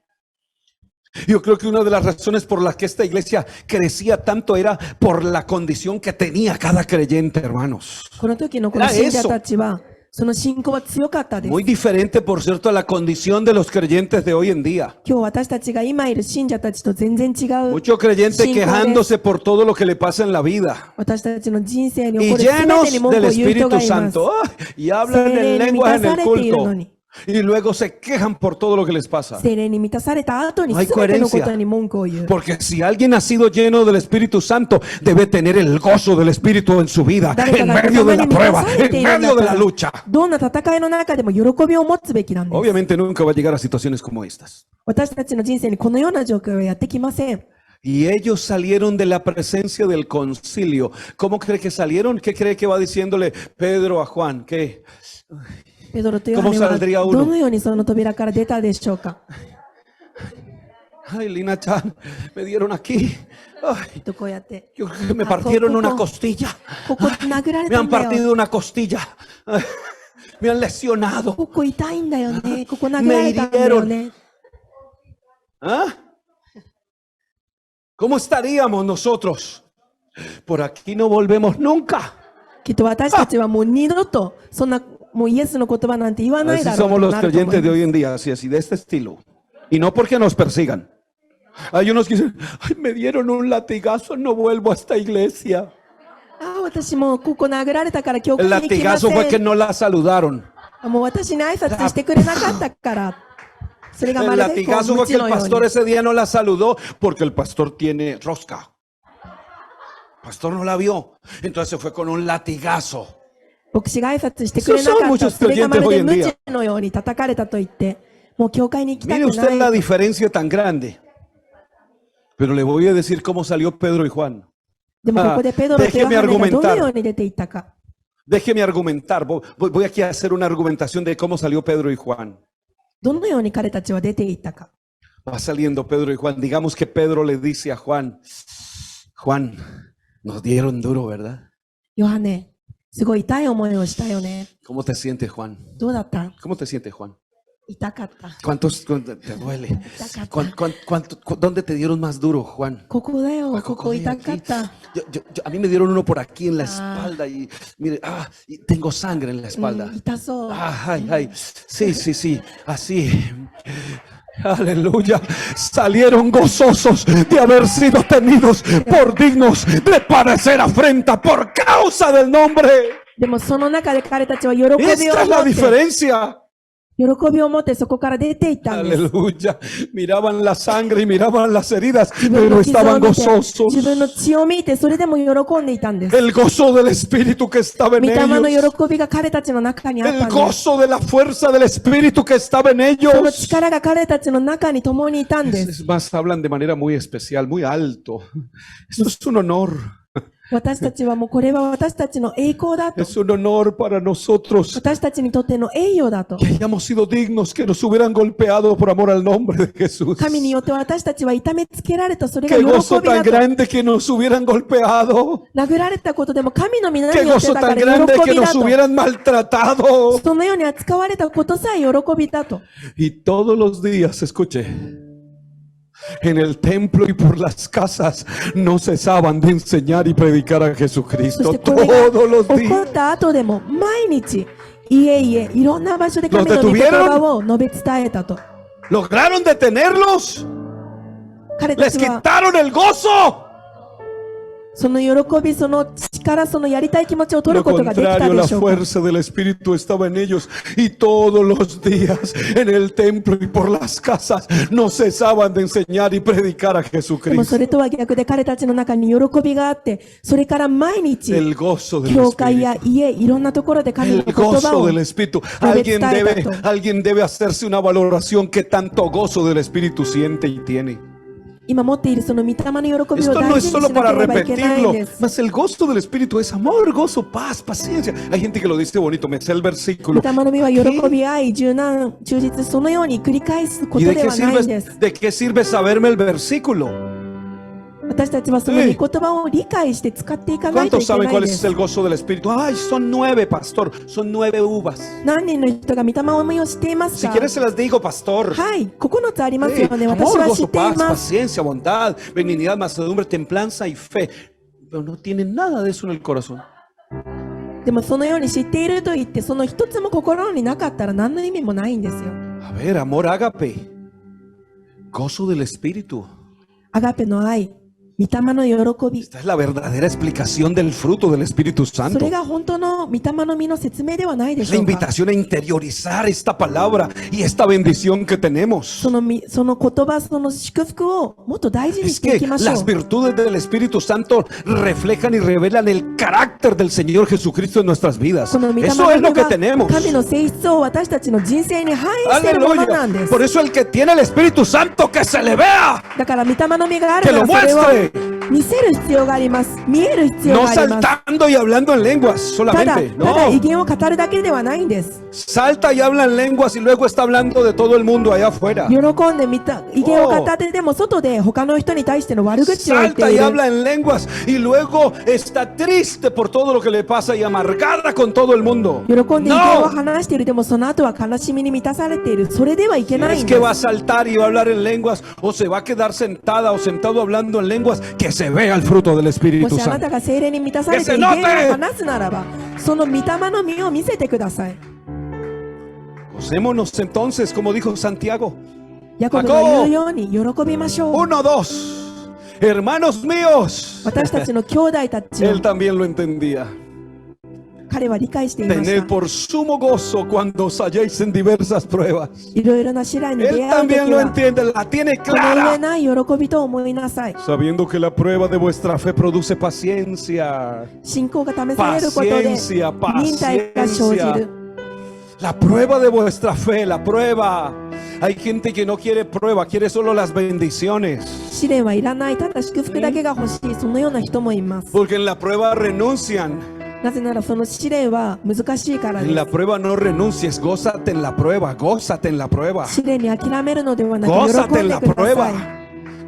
Yo creo que una de las razones por las que esta iglesia crecía tanto era por la condición que tenía cada creyente, hermanos. この時のこの信者たちは、その信仰は強かったです。 Muy diferente, por cierto, a la condición de los creyentes de hoy en día. 今日私たちが今いる信者たちと全然違う。 Mucho creyente quejándose por todo lo que le pasa en la vida. 私たちの人生に起 Y こる全 llenos てに文句 del を言う人が Espíritu います。 Santo. Y hablan en 聖霊に満 lenguas た en さ el れているの culto. に、 Y luego se quejan por todo lo que les pasa. 聖霊に満たされた後に No hay 全てのこ coherencia. とに文句を言う。 Porque si alguien ha sido lleno del Espíritu Santo, debe tener el gozo del Espíritu en su vida, 誰か en が medio 御 de 霊 la に満た prueba, されて en いるんだ medio った de la ら、 lucha. どんな戦いの中でも喜びを持つべきなんです。 Obviamente nunca va a llegar a situaciones como estas. 私たちの人生にこのような状況はやってきません。 Y ellos salieron de la presencia del concilio. ¿Cómo cree que salieron? ¿Qué cree que va diciéndole Pedro a Juan? ¿Qué? ペドロとヨハネは ¿Cómo saldría uno? どのようにその扉から出たでしょうか。 Ay, Lina Chan, me dieron aquí. Ay, こうやって、 yo creo que me partieron una costilla. ここ殴られ Me た han んだよ。 partido una costilla. Ay, me han lesionado. ここ痛いんだよね。ここ殴られたんだよね。 ¿Ah? ¿Cómo estaríamos nosotros? Por aquí no volvemos nunca. きっと私たちはもう二度とそんなもうイエスの言葉なんて言わない Así だろう somos と los なると思い creyentes de ます。 hoy en día, así, de este estilo. Y no porque nos persigan. Hay unos que dicen, ay, me dieron un latigazo, no vuelvo a esta iglesia. ああ、私もうここ殴られたから教会 El に行きま latigazo せ fue que ん。 no la saludaron. もう私に挨拶してくれなかったから。それが El まるでこう latigazo 無 fue que 知 el のよう pastor に。 ese día no la saludó porque el pastor tiene rosca. El pastor no la vio. Entonces se fue con un latigazo. 牧師が挨拶してくれなかった。それがまるで無知のように叩かれたと言って、もう教会に行きた Mire く usted la ない。 diferencia tan grande. Pero le voy a decir cómo salió Pedro y Juan. でもここでペドロとヨハネがどのように出ていったか。 Déjeme argumentar. Voy aquí a hacer una argumentación de cómo salió Pedro y Juan. どのように彼たちは出ていったか。 Va saliendo Pedro y Juan. Digamos que Pedro le dice a Juan, Juan, nos dieron duro, ¿verdad? ヨハネ、すごい痛い思いをしたよね。 ¿Cómo te sientes, Juan? どうだった？ ¿Cómo te sientes, Juan? 痛かった。 ¿Cuánto te duele? 痛かった。 ¿Dónde te dieron más duro, Juan? ここだよ。ここ de 痛かっ aquí. た。 A mí me dieron uno por aquí en la espalda y mire, y tengo sangre en la う espalda. ん、痛そう。 Ay, ay, sí, sí, sí, así. Aleluya. Salieron gozosos de haber sido tenidos por dignos de padecer afrenta por causa del nombre. でもその中で彼たちは喜びを持 Esta es la って、 diferencia. 喜びを持ってそこから出ていったんです。 Aleluya. Miraban la sangre y miraban las heridas, 自分 pero の傷を estaban 見て、 gozosos. 自分の血を見て、それでも喜んでいたんです。 El gozo del Espíritu que estaba en 御霊の ellos. 喜びが彼たちの中にあった El んです。 gozo de la fuerza del Espíritu que estaba en その ellos. 力が彼たちの中に共にいたんです。 Es más, hablan de manera muy especial, muy alto. Esto es un honor. 私たちはもうこれは私たちの栄光だと。 Es un honor para nosotros 私たちにとっての栄誉だと。 que hayamos sido dignos, que nos hubieran golpeado por amor al nombre de Jesús. 神によって私たちは痛めつけられた。それが Qué 喜 gozo びだ tan と。 grande que nos hubieran golpeado. 殴られたことでも神の皆 Qué によって gozo だか tan ら grande 喜 que びだ nos と。 hubieran maltratado. そのように扱われたことさえ喜びだと。 Y todos los días, escuche, en el templo y por las casas no cesaban de enseñar y predicar a そし Jesucristo てこれが todos los 起こ días. った後でも毎日家いろんな場所で神の御言葉を述べ伝えたと。 Lograron detenerlos. 彼た Les ちは quitaron el gozo. その喜び、その力、そのやりたい気持ちを取る Lo ことができた contrario, で la しょうか。 fuerza del Espíritu estaba en ellos y todos los días en el templo y por las casas no cesaban de enseñar y predicar a でも Jesucristo. それとは逆で彼たちの中に喜びがあって、それから毎日 El gozo del 教会や Espíritu. 家、いろんなところで神の El 言葉 gozo を del Espíritu. Alguien Alguien debe hacerse una valoración que tanto gozo del Espíritu siente y tiene. 今持っているその御霊の喜びを Esto no 大 es 事に solo しな para ければいけないん repetirlo, です。 mas el gozo del Espíritu es amor, gozo, paz, paciencia. Hay gente que lo dice bonito, me sé el 御 versículo. 霊の実は喜び、愛、柔軟、忠実、そのように繰り返すこ ¿Y と de で qué はないんで sirve, す。 de qué sirve saberme el versículo? 私たちはその御言葉を理解して使っていかないとい ¿Cuántos け saben ないん cuál で es す。 el gozo del Espíritu? Ay, son 9, pastor, son 9 uvas. 何人の人が御霊を見を知っています Si か？ quieres se las digo, pastor. はい、9つあります Sí, よね。私 amor, は知 gozo, ってい paz, ます。 paciencia, bondad, benignidad, mansedumbre, templanza y fe. Pero no tienen nada de eso en el corazón. でもそのように知っていると言って、その一つも心になかったら何の意味もないんですよ。 A ver, amor ágape, gozo del Espíritu. アガペの愛、御霊の喜び。 Esta es la verdadera explicación del fruto del Espíritu そ Santo. れが本当の御霊の実の説明ではないで Es し la ょうか。 invitación a interiorizar esta palabra y esta bendición que tenemos. その言葉、その祝福をもっと大事に Es してい que きましょ las う。 virtudes del Espíritu Santo reflejan y revelan el carácter del Señor Jesucristo en nuestras vidas. この御霊 Eso es の lo que 実 tenemos. は神の性質を私たちの人生に反映しているものなんで Aleluya. す。 Por eso el que tiene el Espíritu Santo, que se le vea. だから御霊の実がある Que な lo らそれを muestre. 見せる必要があります。見える必要 No があります。 saltando y hablando en lenguas ただ solamente. 威 No. 厳を語るだけではないんです。 Salta y habla en lenguas y luego está hablando de todo el mundo allá afuera. 喜んでみた威厳を語ってでも外で他の人に対しての悪口を言っ Salta てい y る。 habla en lenguas y luego está triste por todo lo que le pasa y amargada con todo el mundo. 喜んで威厳を No. 話している。でもその後は悲しみに満たされている。それではいけない Es ん que で va a す。 saltar y va a hablar en lenguas o se va a quedar sentada o sentado hablando en lenguas, que se vea el fruto del も Espíritu しあな Santo. たが精霊に満たされて Que 威 se 厳 note. を話すならば、その御霊の実を見せてください。 Gocémonos entonces, como dijo Santiago. ヤコブが言うように喜びましょう。 Uno, dos. Hermanos míos. 私たちの兄弟たちを Él también lo entendía. 彼は理解していまし Tened た。 por sumo gozo cuando os halléis en diversas pruebas. いろいろな試練に Él 出会うと también き lo は、 entiende, la tiene この上 clara. ない喜びと思いなさい。 Sabiendo que la prueba de vuestra fe produce paciencia. 信仰が試されることで、 Paciencia, 忍耐が生じる。 La prueba de vuestra fe, la prueba. Hay gente que no quiere prueba, quiere solo las bendiciones. 試練はいらない。ただ祝福だけが欲しい。そのような人もいます。 Porque en la prueba renuncian. なぜならその試練は難しいからで En la す。 prueba no renuncies, gózate en la prueba, gózate en la prueba. 試練に諦めるのではなく Gózate 喜 en んで la ください。 prueba.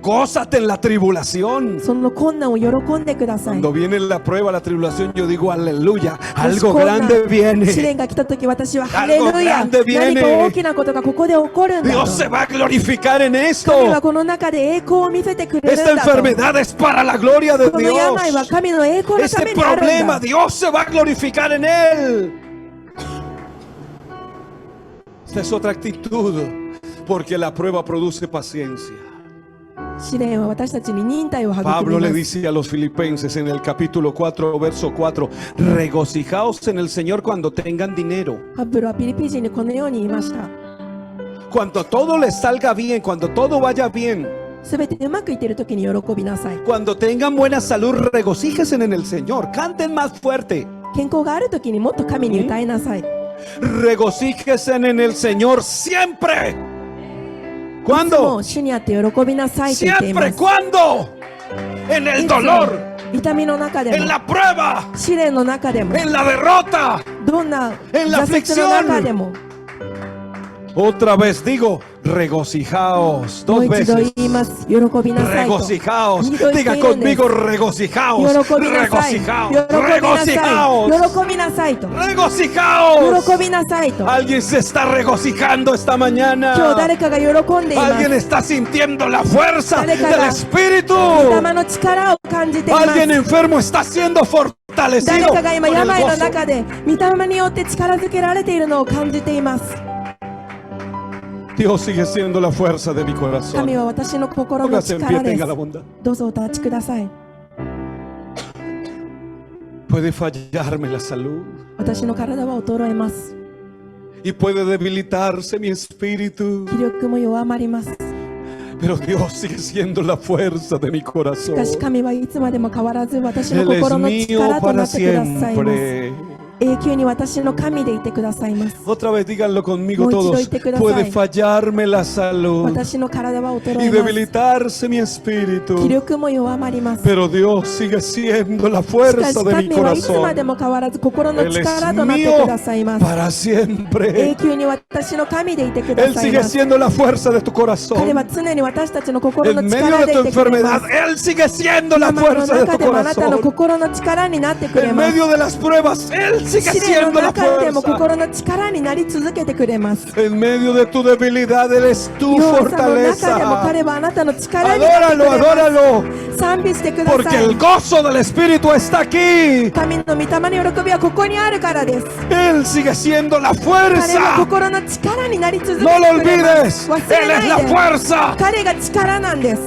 Gózate en la tribulación. その困難を喜んでください。 Cuando viene la prueba, la tribulación, yo digo aleluya. もし Algo 困難 grande 試 viene. 練が来たとき私はハレルヤ grande viene 何か大きなことがここで起こるんだ Dios と se va a glorificar en 神は esto. この中で栄光を見せてくれる Esta んだと enfermedad es para la gloria de この病は Dios. 神の栄光のた Este めにあるん problema, だ Dios se va a glorificar en él. Esta es otra actitud, porque la prueba produce paciencia. 試練は私たちに忍耐を育 Pablo み le ます dice a los filipenses en el capítulo 4, verso 4, regocijaos en el Señor cuando tengan dinero, パブロはピリピ人にこのように言いました cuando todo les salga bien, cuando todo vaya bien, すべてうまくいっている時に喜びなさい cuando tengan buena salud, regocíjense en el Señor, canten más fuerte, 健康がある時にもっと神に歌いなさい regocíjense en el Señor siempre. いつも ¿Cuándo? 主にあって喜びなさいと言っていま Siempre. す ¿Cuándo? En el いつも dolor, 痛みの中で en も la prueba, 試練の中でも en la derrota. どんな en la 挫折の中でも Otra vez digo, regocijaos. もう Dos 一度 veces. 言います喜びなさいと Regocijaos. 二度言って Diga いるんです conmigo, regocijaos. 喜びなさい喜びなさい Regocijaos. 喜びなさいと Regocijaos. 喜びなさいと Alguien se está regocijando esta 今日 mañana. 誰かが喜んでいます Alguien está sintiendo la fuerza Dale, del cara. Espíritu. 御霊の力を感じています Alguien enfermo está siendo 誰 fortalecido かが今 con el 病の gozo. 中で御霊によって力づけられているのを感じています Dios sigue siendo la fuerza de mi 神 corazón. は私の心の Póngase en pie, 力で tenga la す bondad. どうぞお立ちください Puede fallarme la salud 私の体は衰えます y puede debilitarse mi espíritu, 気力も弱まります pero Dios sigue siendo la fuerza de mi し corazón. かし神はいつまでも変わらず私の Él es 心の mío 力とな para ってくださいます siempre. 永久に私の神でいてくださいます。 Otra vez díganlo conmigo もう一度 todos. 言ってください。 Puede fallarme la salud 私の体は衰 y えます。 debilitarse mi 気 espíritu. 力も弱まります。 Pero Dios sigue siendo la しか fuerza し de mi 神はいつまで corazón. も変わらず心の Él es 力となってく mío ださいます。 para siempre. 永久に私の神でいてくだ Él さい sigue ます。 siendo la fuerza de tu 彼 corazón. は常に私たちの心の En medio 力 de で tu いてくれま enfermedad, す。 Él sigue siendo la 病の fuerza de 中 tu でもあなたの corazón. 心の力になってくれ En ます。 medio de las pruebas, Él sigue 試練の siendo la 中でも fuerza. 心の力になり続けてくれます。 En medio de tu debilidad, Él es tu 弱さの中でも fortaleza. 彼はあなたの力になってく Adóralo, れます。 adóralo. 賛美してくだ Porque さ el い。 gozo del Espíritu está aquí. 神の御霊の喜びはここにあるからです。 Él sigue siendo la 彼は fuerza. 心の力になり続けて No lo くれます。 olvides. 忘 Él れ es な la いで。 fuerza. 彼が力なんです。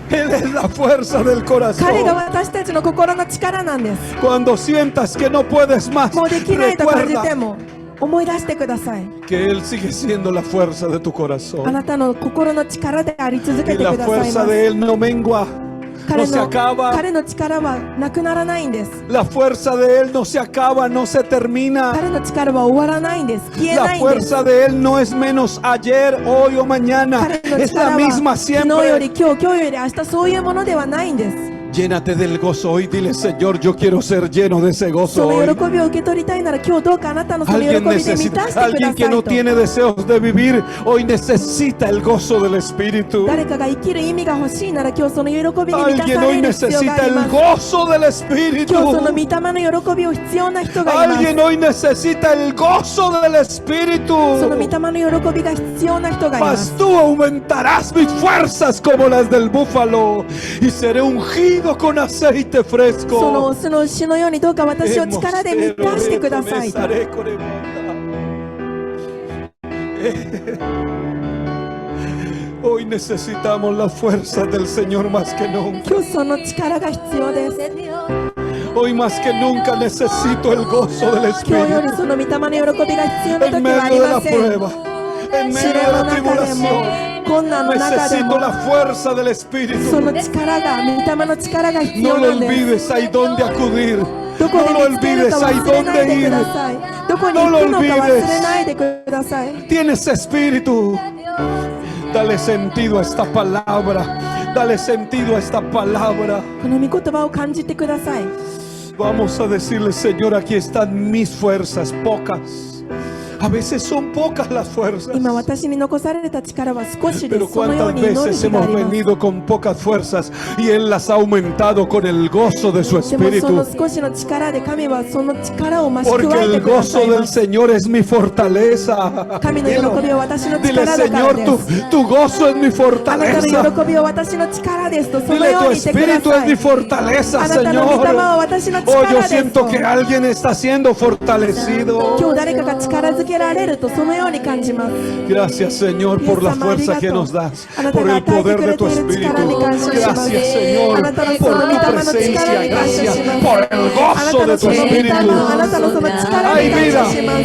Él es la fuerza del 彼が corazón. 私たちの心の力なんです。 Cuando sientas que no puedes más, もうできないと感じて recuerda も思い出してください。 que Él sigue siendo la fuerza de tu あ corazón. なたの心の力であり続け Y て la くださいま fuerza す。 de Él no mengua, no 彼 se の acaba. 彼の力はなくならないんです。 La fuerza de Él no se acaba, no se termina. 彼の力は終わらないんです。消え La ないんです。 fuerza de Él no es menos ayer, hoy o mañana. 彼の Es 力 la は misma 昨日より siempre. 今日より明日そういうものではないんです。 Llénate del gozo hoy. Dile, Señor, yo quiero ser lleno de ese そ gozo の hoy. 喜びを受け取りたいなら今日どうかあなたのその喜 Alguien びで満た necesita, してく alguien だ que さ no いと。 tiene deseos de vivir, hoy necesita el gozo del Espíritu. 誰かが生きる意味が欲しいなら今日その喜びに満た Alguien さ hoy れる必要があ necesita り el ます。 gozo del 今日その Espíritu. 御霊の喜びを必要な人がいます。 Alguien hoy necesita el gozo del その御 Espíritu. 霊の喜びが必要な人がいま Mas す。 tú aumentarás mis fuerzas como las del búfalo y seré ungido con aceite その fresco. オスの牛のようにどうか私を力で満たしてくださいと。 Hoy necesitamos la fuerza del Señor más que nunca. 今日その力が必要です。 Hoy más que nunca necesito el gozo del 今日より Espíritu. その御霊の喜びが必要な En 時はあり medio de ま la せん。 prueba, en 試 medio 練 de の la 中でも tribulación, 困難の中で necesito も la fuerza del そ Espíritu. の力が御霊の力が必 No 要 lo なんです。 olvides, hay donde acudir. どこ No lo で見つける olvides, か hay 忘れない donde でく ir. ださい。どこに行くのか忘れないでください。 Tienes espíritu. Dale sentido a esta palabra. Dale sentido a esta palabra. この御言葉を感じてください。 Vamos a decirle, Señor, aquí están mis fuerzas, pocas. A veces son pocas las fuerzas. 今私に残された力は少しで Pero す。そのよう cuántas に祈る veces 日があ hemos ります。 venido con pocas fuerzas y Él las ha aumentado con el gozo de su でもその espíritu. 少しの力で神はその力を増し Porque 加えて el くださ gozo いま del す。 Señor es mi fortaleza. 神の喜びは私の Dile, 力だから Señor, で tu, す。 tu gozo es mi あなた fortaleza. の喜びは私の力ですとその Dile, よ tu うに言ってくだ espíritu es さ mi い。 fortaleza, あなたの御霊は Señor. 私の Oh, yo 力ですと。 siento que alguien está siendo fortalecido. 今日誰かが力づけられるとそのように感じます。 Gracias, Señor, por la fuerza que nos das, por el poder de tu espíritu. Gracias, Señor, por tu presencia. Gracias por el gozo de tu espíritu. あなたのその力に感謝します。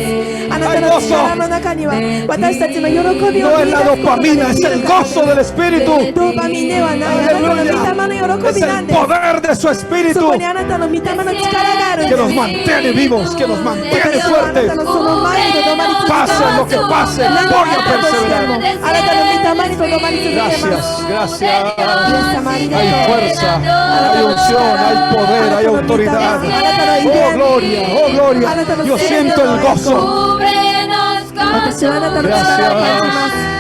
あなたの力の中には私たちの喜びを No 見 es 出 la すことがで dopamina, き es る el から gozo del espíritu. ドーパミンではないあなたの御霊 Aleluya. の喜 Es びな el んです。 poder de su そ espíritu こにあなたの御霊の力があるん que で nos す。 mantiene vivos, que nos mantiene 私はあな fuertes. たのその前にとどまり続けます Pase lo que pase, 何 voy があ a ったとしても perseverar. あなたの御霊にとどまり続けます。 Gracias, gracias. イエス様ありがとう。 Hay fuerza, hay unción, hay poder, hay autoridad. Oh, gloria, oh, gloria. Yo siento el gozo. 私はあなたの力を感じます。